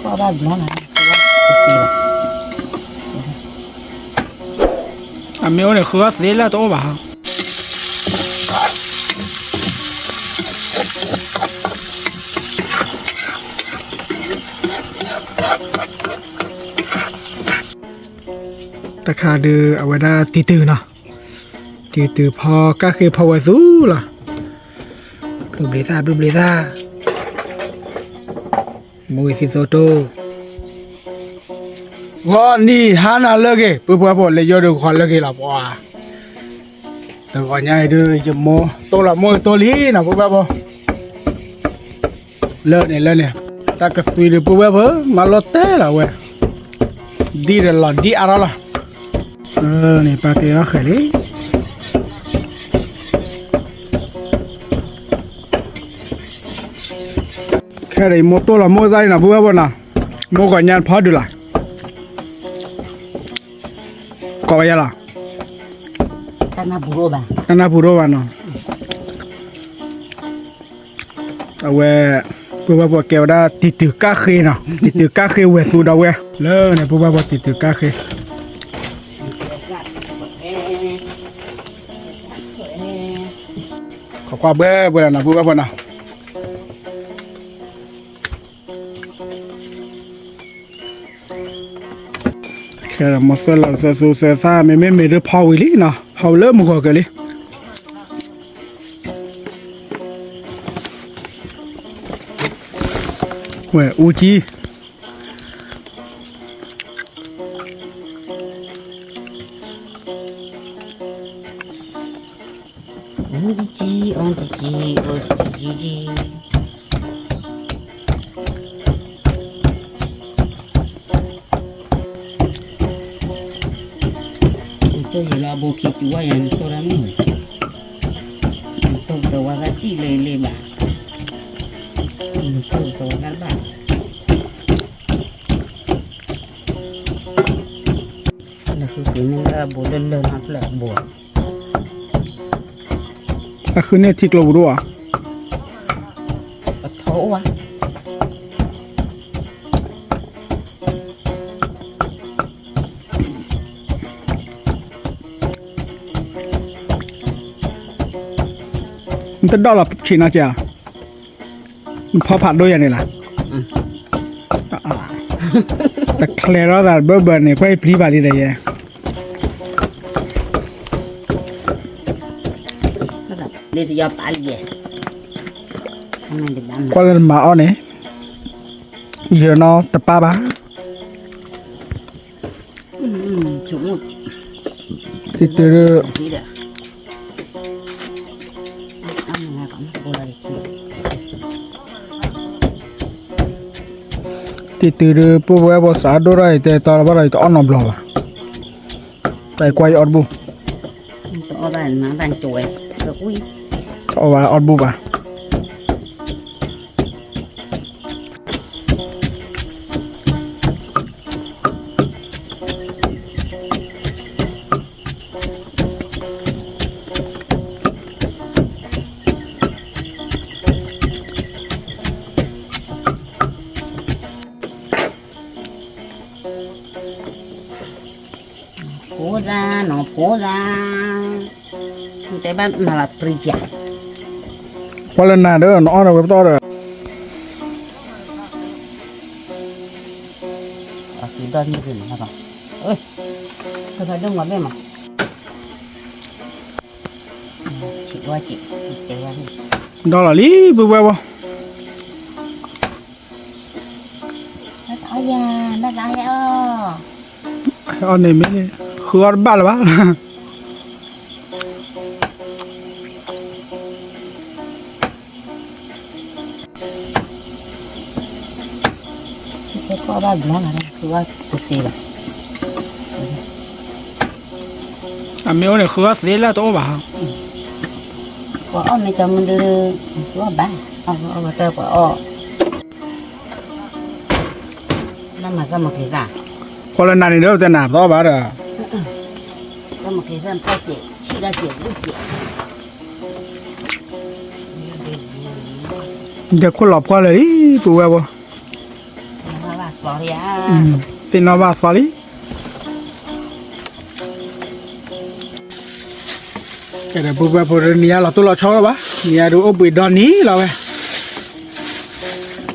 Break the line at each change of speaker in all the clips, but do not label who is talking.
có ba bữa này
Amigo này khứa xí là tốt bảo. Ta khá đưa ở đây tí từ nào. Tí từ phò các khi phò rú là. Đùm lì ra. Mùi xì sô tô. Ngon đi hana lagi, beberapa lejo được khoan lagi là bỏ. Từ gọi nhai đưa chấm mô, tôi là mô tôi lý nào beberapa. Lên này, ta cái suy được beberapa mà lót té là vậy. Đi là đi ara là. Này pakai akhir ni. Cái này mô tôi là mô dây nào beberapa nào, mô gọi nhai phá được lại. Kau bayar lah.
tanah buro bang
Tanah buro mana? Awe, beberapa kau dah titu kaki na, titu kaki we sudah we. Le, ni beberapa titu kaki. Kau kau boleh na beberapa na. Cái masala sa mình được phao đi nè, phao lớn một cái đi. Vậy uchi.
Uchi. Tôi chỉ là bộ khí chúa yang tôi làm nữa, tôi đâu có cái lele bà, tôi đâu có cái bà, là cái này là bộ lên hoặc là bộ,
Aku ni tik lo berdua.
thấu á,
Itu dah lah Cina aja. Phao phạt đôi này là. Ta clear ra bơ bơ này quay phí vào đi đây.
đây thì do tali vậy, anh em được ăn,
Qua lần mà on này. Giờ nó tập ba.
chúng một
Thì từ
tí nữa, ăn này còn bộ này
từ bữa bữa sáng đó rồi thì tao bắt đầu tao ăn nằm lò. Tại quay on bu.
có bạn mà bạn chuối, rồi ui,
Tao vào on bu bà.
phố ra, cái bạn mà là priya,
Qua lần nào đó nó là to rồi.
cái đơn như thế này không, ơi, tôi phải đông vào bên mà, chị qua chị ra đi,
Đó là lý bữa bữa.
nó ra ya,
On này mới khứa ba là ba.
có ba bữa này tôi qua cục gì vậy,
Amigo này khứa xí là tốt bảo.
có ông này cho mình đưa có ba, ông tao có nó mà ra một cái giả,
Qua lần này nữa tên nạp đó bà rồi.
ra một cái dân ta chỉ ra chuyện lúc chuyện,
เดี๋ยวคนหลบก็เลยปูแบบว่า
ว่าสอรี่
สินาวาสาลีแกเดี๋ยวปูแบบเนี่ยเราตัวเราชอบปะเนี่ยดูอุบิดอนนี้เราเว้ย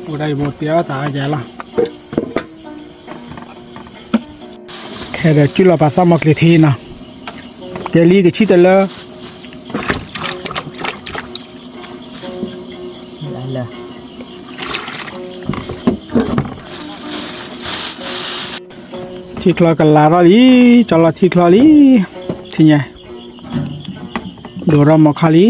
โอ้ได้หมดเตี้ยตายแย่ละแค่เดี๋ยวจุลภาษามากเลยทีนะเดี๋ยวลีก็ชิดเลย
เลย
ที่คลอกันลาเราลีจอลที่คลอลีที่ไงดูเราหมอกคาลี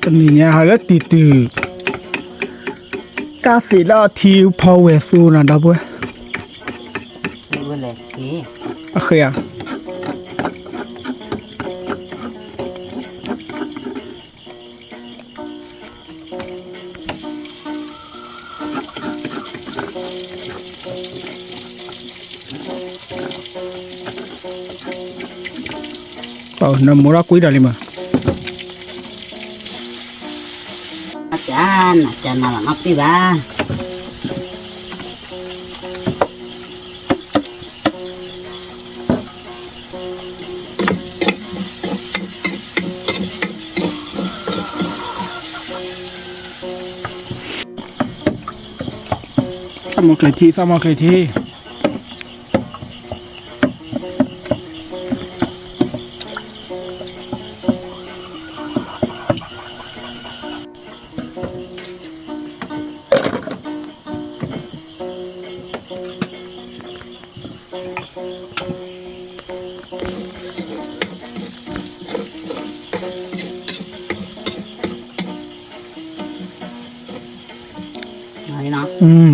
ตอนนี้เนี่ยฮะแล้วตีกาสีแล้วทีพอเวสูนะดับเบิ้ล
ดูเลยที
โอเคอ่ะน้ำมูรากุยดาลิมา
อาจารย์มาลังปีบ้า
สามเคยที
อะไรเนาะ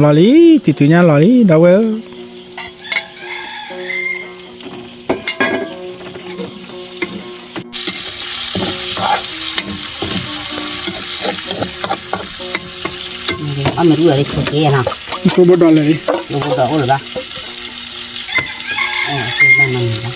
ลอลีตีเนี่ยลอลีดาวเวล
ไม่รู้อะไรตัวเกี้ยนะ
กูบอกดอลเลย
รู้ตัวหรือเปล่าคือบ้านมันนะ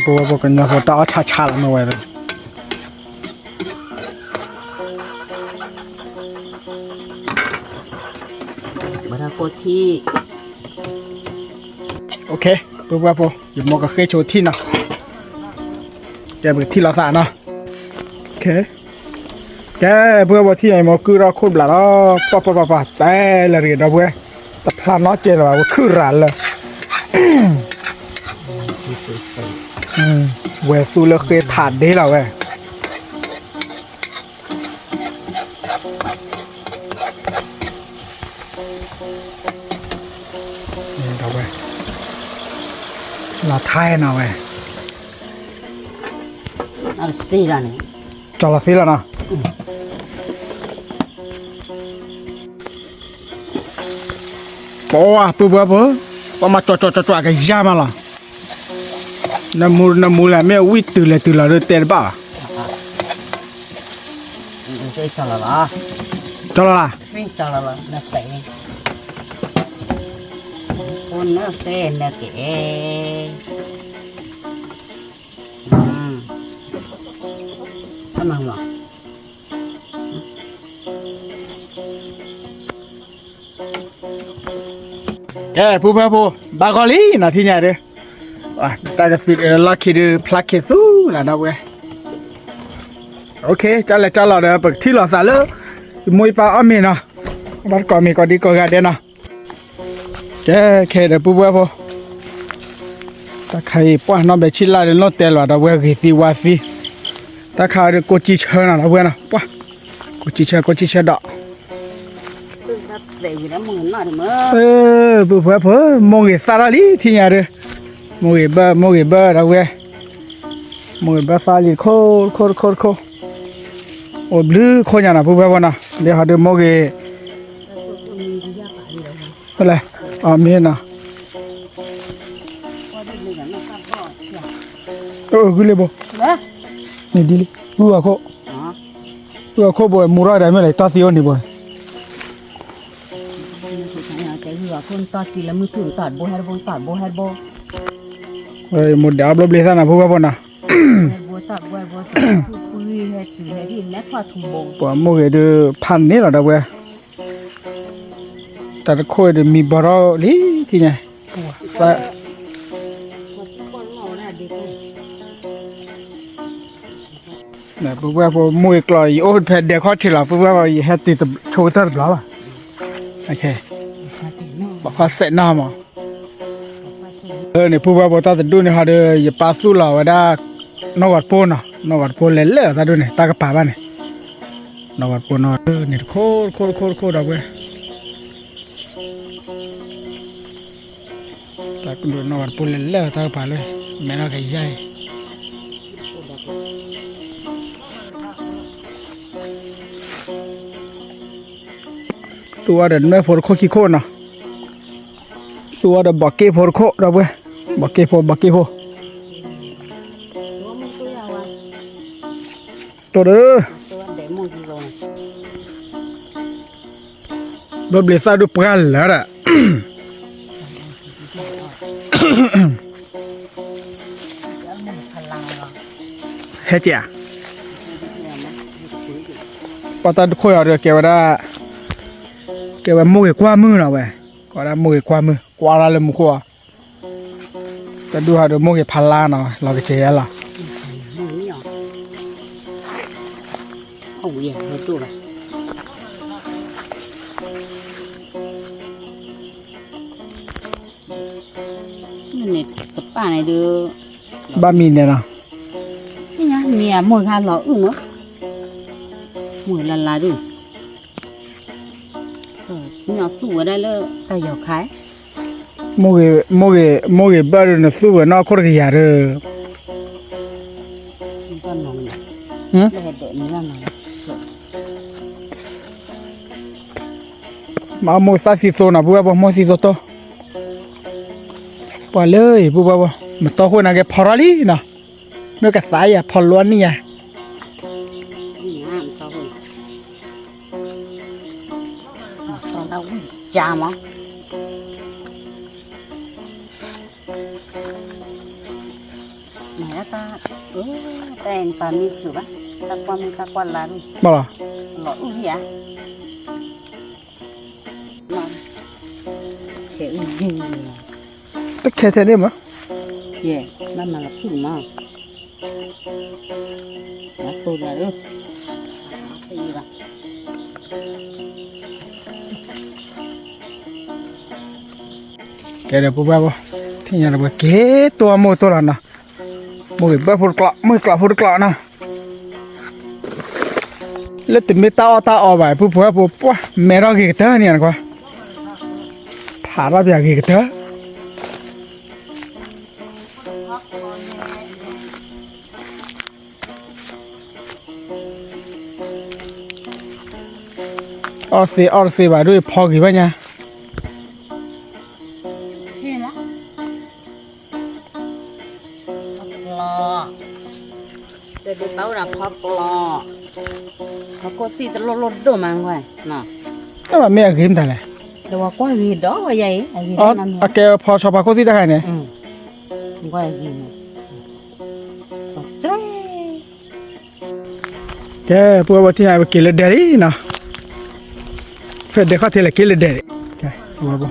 ปูกันนะพอต่อชาแล้วมาไว้เลย
บาราโกที่
โอเคปูอย่ามองกับเคยโชว์ที่นะแกเป็นที่เราสานะโอเคแกเพื่อว่าที่ไอ้หมอคือเราคุบหลาแล้วปะแต่ละเรียนเราเว้ยแต่พลานน้อเจนว่าคือร้านเลยเว้ยสู้แล้วเคยถาดได้แล้วเว้ยนี่เราเว้ยเราไทยนะเว้ย
สี่ละนี่
จอละสิแล้วนะโป้อะปุ๊บ ว่ามาจ่อกันยามาละน้ำมูแหละแม่วิตื่นเลยเรื่องเตะบ้า
Cái sao là đó
จ่อละ
cái sao là nó tệ con nó tệ là cái cái mà ngọt
แกผู้เพื่อผู้บากอลีนะที่เนี่ยเด้อตาจะสิลักคิดพลักคิดสู้นะนะเว้ยโอเคจ้าเลยเด้อเปิดที่หล่อสาเลยมวยปลาอ้อมมีเนาะบ้านก่อนมีก่อนดีก่อนกันเด้อเนาะแกเคเด้อผู้เพื่อผู้ตาใครป้อนน้องไปชิลล่าเดินรถเตลว่าเด้อเว้ยคือสิว่าสิตาขาเด้อโกจิเชนะเว้ยนะป้าโกจิเชดอก
để gì đó mừng nó được mơ
ผู้เพื่อผู้มองเห็นสาระลีที่เนี่ยเด้อมองเห็นเบอร์นะเว้ยมองเห็นเบอร์สาลีโคโอ้บลือคนอย่างน่ะผู้เพื่อผู้น่ะเดี๋ยวหาเดินมองเห็นอะไรอ๋อมีน่ะกูเลยบ่
đấy
นี่ดิลิกูว่าเขาบ่มูราได้มั้ยล่ะตาสิoniบ่
cái hửa con to thì là mưa thử tọt bô hay bô
เอ้ยหมดดาวบเลยซะน่ะผู้เพื่อผู้น่ะ
bô tọt quy hay thử hay đi nét qua thùng bông
ปะมองเห็นเด้อพันนี่ล่ะเด้อเว้ยแต่ค่อยเด้อมีบ่รอลิที่เนี่ยซะ nè bữa qua bữa mua cái ô phê để khó thì là bữa qua hết thì tập show tới đó là ok bà phát sẽ nam mà này bữa qua bữa ta tự đun này họ được giờ pa su là và đã nó vật po lẻ lẻ ta đun này ta cái pa ba này nó vật po nó này khô đâu vậy ta cũng đun nó vật po lẻ lẻ ta cái paเลยmẹ nó cái dâyตัวเดินไม่พอโคขี้โคนะตัวเดินบักเก็ตพอโคเราเว้ยบักเก็ตพอตัวเด้อ
để mua gì rồi
รถเบลซ่าดูปลาแล้วอ่ะ เฮ้ยจ้ะปตาคุยอะไรเกี่ยวกับมือกว่ามือนะเว้ยก็ได้มือกว่ามือกว่าอะไรมือกว่าแต่ดูหาดูมือพันล้านเนาะเราก็เจ๊ละ
không gì hết tụ rồi này tập bà này đưa
บ้ามีเนี่ยนะ
cái nhá nè mồi gà lỏ nữa mồi là đủ nó sủa ở đây là tay giỏ khái
มือบ้าดูนะสู้กับนอกคนกี่อย่างเด้อ
con nó này
หืม
để nữa này
มาโมซาซิโซนะบัวบ่โมซิโซโตปะเลยบัวบ่มาต่อคนน่ะแกพอราลีนะเมื่อกะสายอ่ะพอล้วนนี่ไง
ăn cho rồi con tao cha mà này ta tên bà mi thử bác ta quan là đi
บ่ล่ะ
lọ gì à nó cái gì
ตะแค่แท้นี่มั้ย
vậy nó mà là thử mà nó tôi là được cái gì vậy
แกเดี๋ยวบัวบ่ที่เนี่ยบ่เกตัวโมตัวละนะมือบ่พูดกละมือกละพูดกละนะแล้วติดไม่ตาออกไปผู้ผัวผู้ปัวแม่เรากี่เตอเนี่ยกว่าผาเราอยากกี่เตอออซีบาด้วยพอกี่ป่ะเนี่ย
thế đó เดี๋ยวเต้าเราพอปลอเขาก็สิตลอดๆมาไว้เนาะ
แต่ว่าแม่กินแต่แหละ
เดี๋ยวว่าก็ยีดอกว่าใหญ่ไอ้ยี
อ๋อ
นั่น
โอเคพอชอบพาโคซี่ได้เนี่ย
ก็ยีจ้อย
แกพวกว่าที่ไหนไปกินเลยเดรี่เนาะเฟดเด็กเขาเทเลยกินเลยเดรี่แกว่าบ่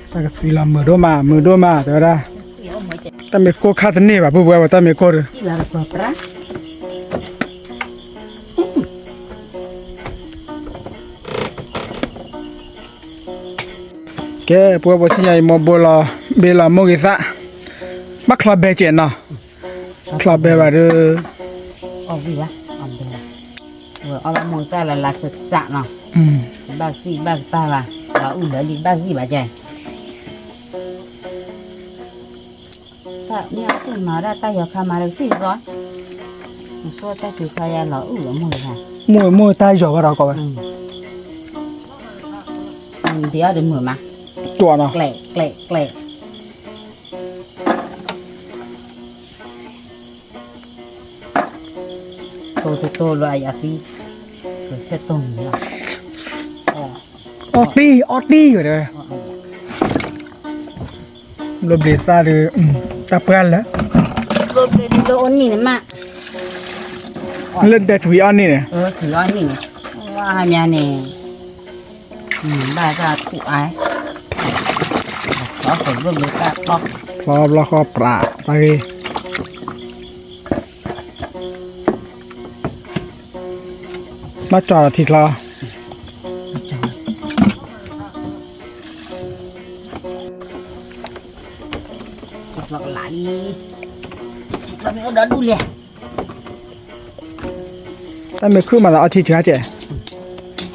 แต่ก็สิลามือโดมาแต่ว่า
เดี๋ยวมื้อจะ
แต่ไม่โคขาดนี่ว่าพวกว่าแต่ไม่โคเลย
ที่ว่าก็ปลา
แกพวกว่าที่ไหนมอบ่ลาเบลาโมกิซะบักคลับเบเจนเนาะคลับเบว่าเด้อ
เอาวิวะเอาเดี๋ยวเอาละมึงก็ละสสะเนาะบางสิบางตาละเราอุ่นเดี๋ยวดีบางสิบาใจถ้าเนี่ยขึ้นมาได้ตายอย่าเข้ามาเลยสิร้อนก็แต่คือใครเราอุ่นมือค่ะ
มวยตายจ่อว่าเราก็ว่า
เดี๋ยวเดี๋ยวมือมา
ตัวเนาะ
แกละโตเลยอ่ะสิเกิดเช็ดต้นเนี่ย
ออดดีอยู่เด้อลบเดซาเด้อตะเปิ้นแล้ว
รถเลยโดนนี่นะมา
เล่นแต่ถุยอันนี่เนี่ย
ถืออันนี้ว่าให้แม่เนี่ยได้ก็ถูกไอ้ขอผลรถเลยก็บอก
รอบแล้วก็ปลาไปมาจอดทีละ
จังหลากหลายเราไม่เอาดอดูเลย
แต่ไม่ขึ้นมาแล้วเอาทีเจ้าเจ๊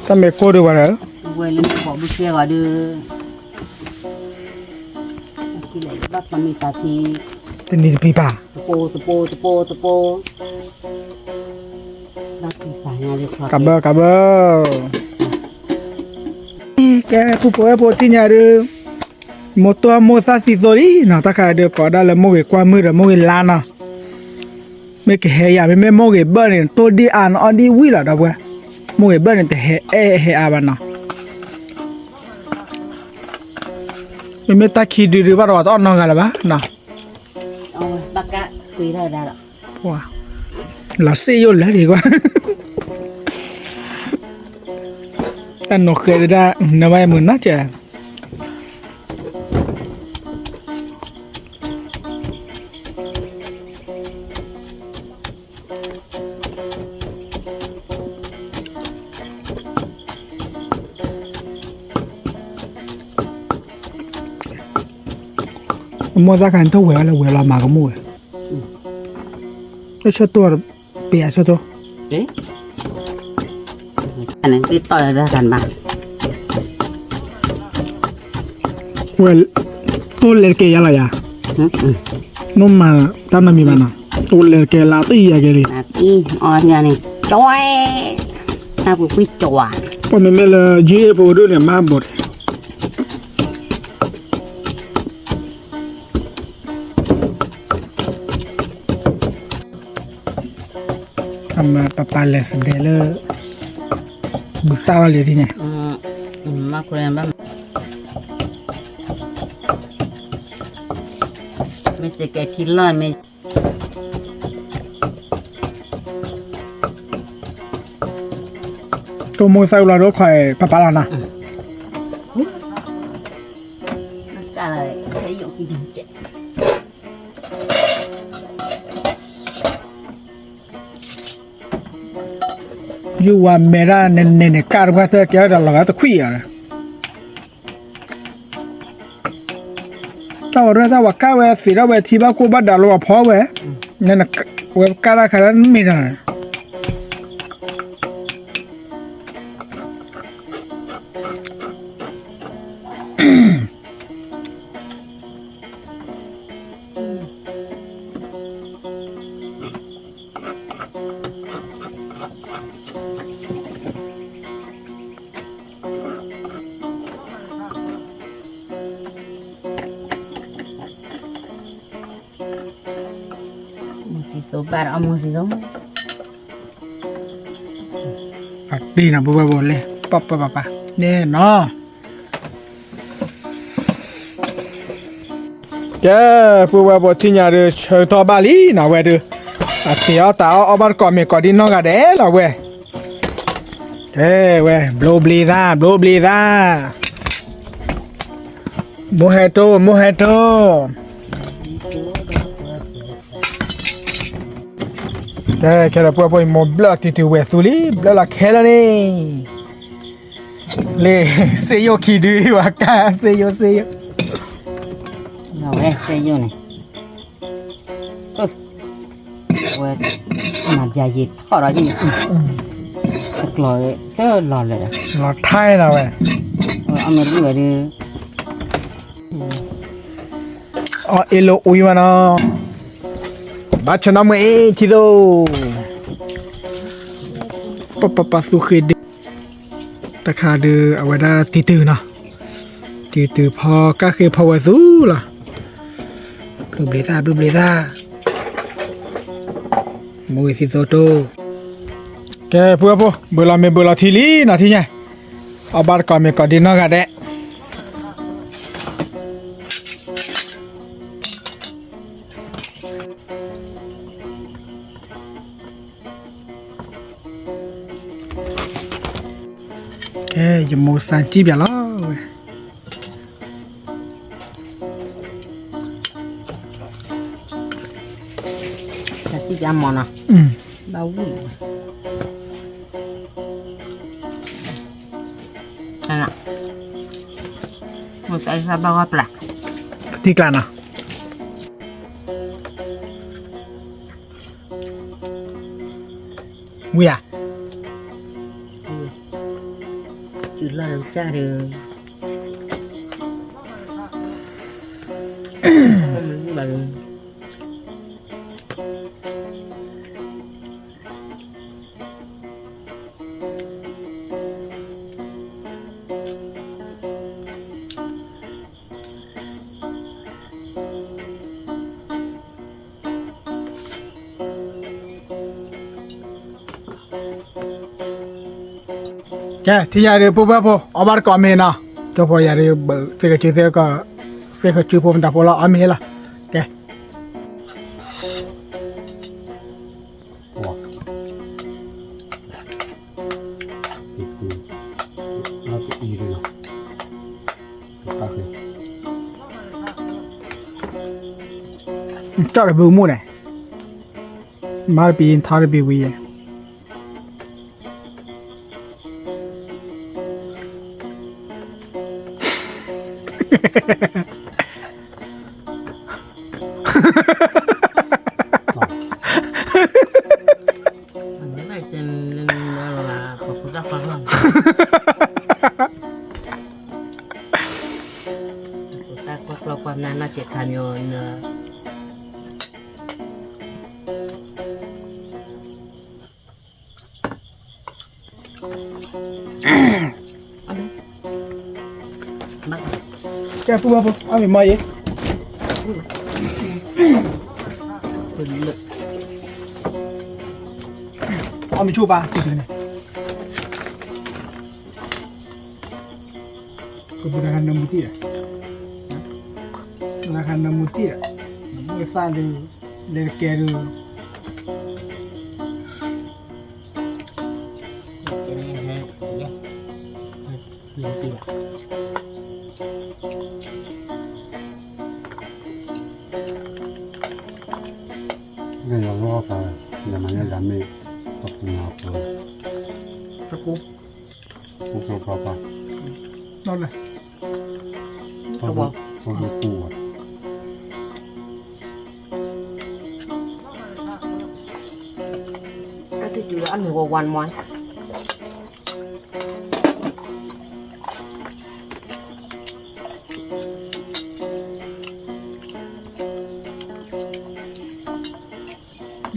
แต่ไม่โคดูว่าเหรอ
เว้ยแล้วบอกดูเชียร์ก่อนดูที่ไหนบ้างมันมีตาที
แต่นี่ปีป่า
ตะโปบ้านปีป่างานเลยครับ
กับเบอแกผู้ป่วยปวดที่เนี่ยเด้อหมดตัวโมซาซิโซรีเนาะตะกาเด้อก็ได้แล้วโมเกกว่ามือแล้วโมเกลานะไม่เกเฮียไม่โมเกเบอร์เนี่ยตัวดีอ่านอดีวิละดอกเว้ยโมเกเบอร์เนี่ยแต่เฮอาบ้านเนาะไม่ตาขี้ดื้อบ้านเราต้องนอนกันละบ้าเนาะ
เอาปากกาคุยได้หรอ
ว้าเราเสียอยู่แล้วดีกว่าแต่หนูเคยได้ในวัยเหมือนน่าจะมัวสักการทั้งเวลาเวลามาก็มัวไอ้ชัวตัวเปียชัวตัว
เอ๊ะอันนั้นติดต่อได้กันบ้าง
เวลตัวเล็กเกยอะไรอ่ะนุ่มมาตามน้ำมีบ้านะตัวเล็กเกลาตีอะเกลี่
อีอ๋อเนี่ยนี่จอยน่าคุยจอย
พอมันไม่เลยยืดปูด้วยเนี่ยมาบดทำมาปะปาเลสเดลบุษาวเลยที่เนี่ย
มาคุยกันบ้างไม่จะแกคิดร้อนไม่
ตัวมูซาอุลาโดคอยปะปาลานะ
อะไรใช้อยู่ที่ดินเจ็ด
ยูว่าเมราเนการ์ว่าเธอแกเราละก็คุยอะไรถ้าว่าถ้าว่าก้าวสิเราเวทีบ้ากูบ้าดาลว่าพอเว้ยนั่นน่ะเว็บการ์ขนาดไม่ได้
Sobar amo sih dong.
ดีนะบัวบัวเลยปะปะปะปะเนี่ยเนาะแกบัวบัวที่เนี่ยเดือเชิญตัวบาลีนะเว้ยเดืออาเสียตาเอาบ้านก่อนมีก่อนดินน้องกันเด้ละเว้ยเอ้เว้ยบลูบลีซ่าบลูบลีซ่าโมเฮโตโมเฮโตแค่เราพูดไปหมดบล็อกที่ตัวเวสุลีบล็อกละแค่ละนี่เล่เซโยคิดดูว่ากันเซโย
Nào về chơi vô này. Quên mà dài gì khó đó gì. Thật lòi chứ lòi lại.
หลอดไทยนะเว้ย
Ông nó rửa đi.
อ๋อเอโลอุยมาเนาะบัชนาเมทิโดปะปะปะสุขีดตะคาดือเอาไว้ได้ตีตือเนาะตีตือพอก็คือพอวาซูล่ะบลูเบซ่าบลูเบซ่ามูซิโซโตแกเพื่อพวกเบลาเมเบลาทีลีนะที่เนี่ยเอาบาร์ก่อนเมก่อนดินนอกกันเด้แกอย่าโมซานจีบอย่าล้อ
Thật chứ ăn mòn à. Đâu gì. Đây nè. Một cái ra bao gấp lại.
ที่กลางนะวิอ่ะ
Chứ là đâu cha được. Bằng
แกที่ยาเรือปุ๊บปุ๊บเอาบาร์ก่อนเมนะเจ้าพ่อยาเรือเบอร์เสกชื่อเสกก็เสกชื่อผมแต่พอเราเอาเมล่ะแก
nó cái y rồi ta khơi
เจ้าได้บูมูไหนมาปีนท่าได้บีวี
Này trên là có phức tạp hơn. Ta có lo quan na chỉ thành rồi. Bắt
แกปุ๊บปุ๊บเอาไปมาเย
từ lực.
เอาไปชูปลาติดเลยเนี่ยก็บุญหันน้ำมุตี้อ่ะบุญหันน้ำมุตี้อ่ะน้ำมือซ่าเลยเลยแกเลย
Cái này là nhé. Lên tiền.
nên là lo cả nhà máy nhà làm mì tập nào rồi
ตะกู
cũng không có cả
นอนเลย
không có củ à
Cái thứ chưa ăn được quan món.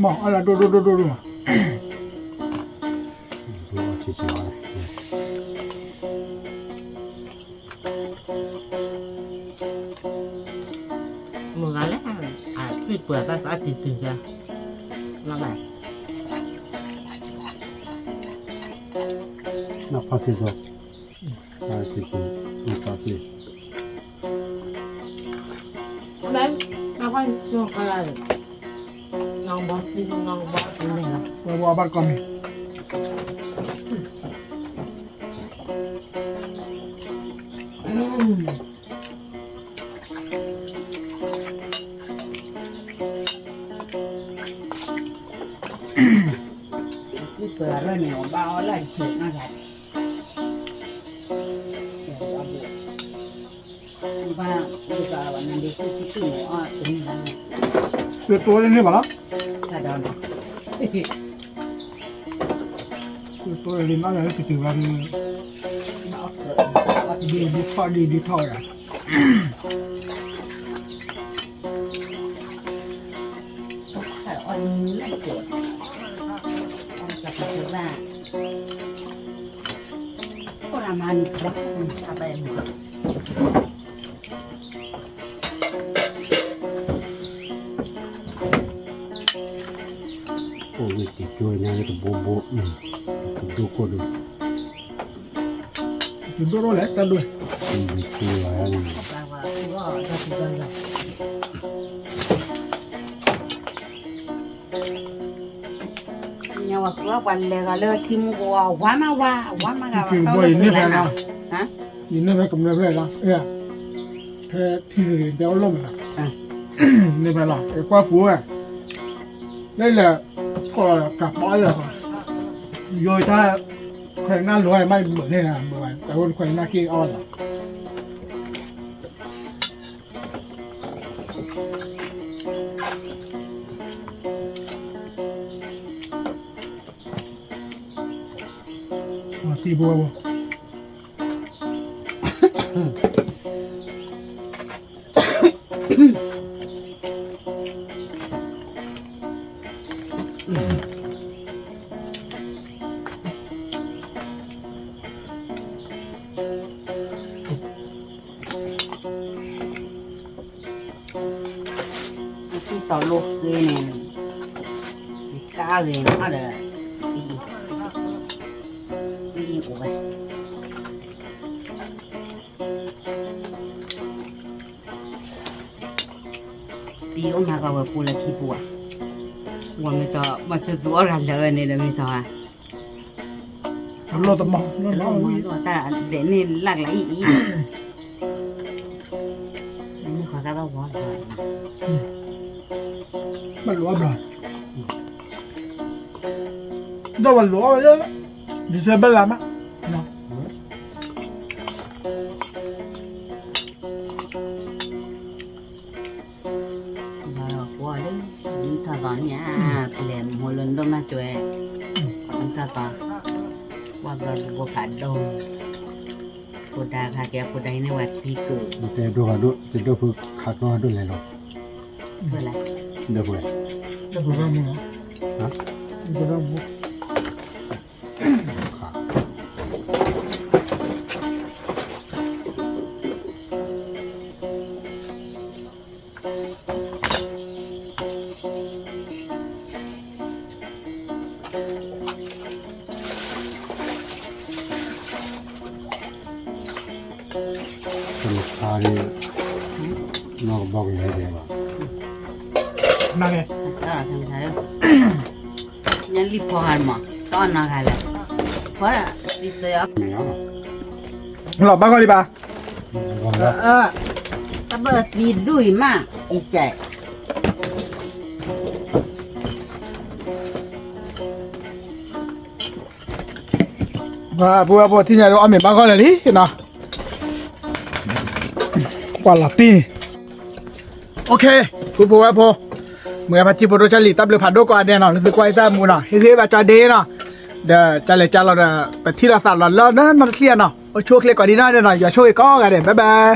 มองอะไรดูมา
rồi chỉ nói này
Một cái lẽ à suy bữa ta phải từ từ ra. มาใหม่
นักพัฒนาใช่ที่คุณนักพัฒนา
แม่เราก็ช่วงอะไรน้องบอสที่น้องบอสเป็นไงล่ะ
ว่าบ้านก็มี
ที่เปิดแล้วเนี่ยบ้าอะไรเขียนนะครับบ้าที่บ้าวันนั้นเด็กที่ตู้อ่ะถึงแล้ว
คือตัวนี้ป่ะล่ะ
ถ้าโดน
คือตัวนี้น่าจะถือว่าดีท่ออ่ะ
ถ้าอ่อนแรงปวดจะเป็นว่าก็ประมาณครับทำไปหมด
โอ้ยติดช่วยนะนี่ก็โบดูคนดู
คือตัวเล็กกันด้วย
ช่วยอะไรนี่
แปลว่าก็จะเป็นแบบเนี่ยว่าก็วันเลยก็เลยทีมกูว่ามาก็
คือบ่อยนี่แหละนะ
ฮะ
ยินนี่แหละกับนี่แหละนะแค่ที่เดี๋ยวล้มนะนี่แหละไอ้ความฟูอ่ะนี่แหละก็กลับบ้านเลยโยยถ้าใครน่ารวยไม่เหมือนนี่นะเหมือนแต่คนใครน่าขี้อ้อนตีบัว
ที่ต่อลูกเลยเนี่ยกล้าเลยนะเด้อดีโอ้ยดีโอ้มาก็ว่าปูละขี้ปัวว่าไม่ต่อมาจะตัวกันเลยเนี่ยไม่ต่ออ่ะ
รถตะมองรถ
แล้
เรา
วมันก็แต่เดี๋ยวนี้หลากหลายอีกนี่ขอแค่ว่าวัน
มันรัวบ่ได้วันรัวไปเลยดิฉันเป็นไรมั้ยเนาะ
Mà qua đấy những thằng con nhà làm một lần đó mà chơi những thằng con qua lần qua cả đồ cô ta khai kia cô đây nó hoạt thi cử
แต่ดูกันดูจะดูคือขาดนอนด้วยเลยหรอ
vừa lại
เดี๋ยวไป
จะไปบ้านมึงเหรอฮะจะไปบ้านมึง
ขาด ลูกค้านี่นอกบอกเลยเดี๋ยว
นั่นไง
đó là thằng thấy nhân lip phò hàn mà con nào khai lại quá là đi tới ấp
ไม่เอา
หลบบ้านก่อนดีป่ะ
ก่อนแล้ว
ta bơ đi đuổi mà đi chạy
ว่าบัวที่ไหนเราเอาเมียบ้านก่อนเลยดิเนาะกว่าละตีโอเคผู้บัวพอเมื่อพัชจิบุรุษลิตับเลยผ่านด้วยก่อนเดียเนาะรู้สึกว่าไอ้แต้มูเนาะเฮ้ยแบบจะเดเนาะเดี๋ยวจะเลยจะเราไปที่เราสั่งเราแล้วเนาะมันเคลียร์เนาะโอ้ช่วยเคลียร์ก่อนดีนะเดี๋ยวหน่อยอย่าช่วยก็กันเดี๋ยวบ๊ายบาย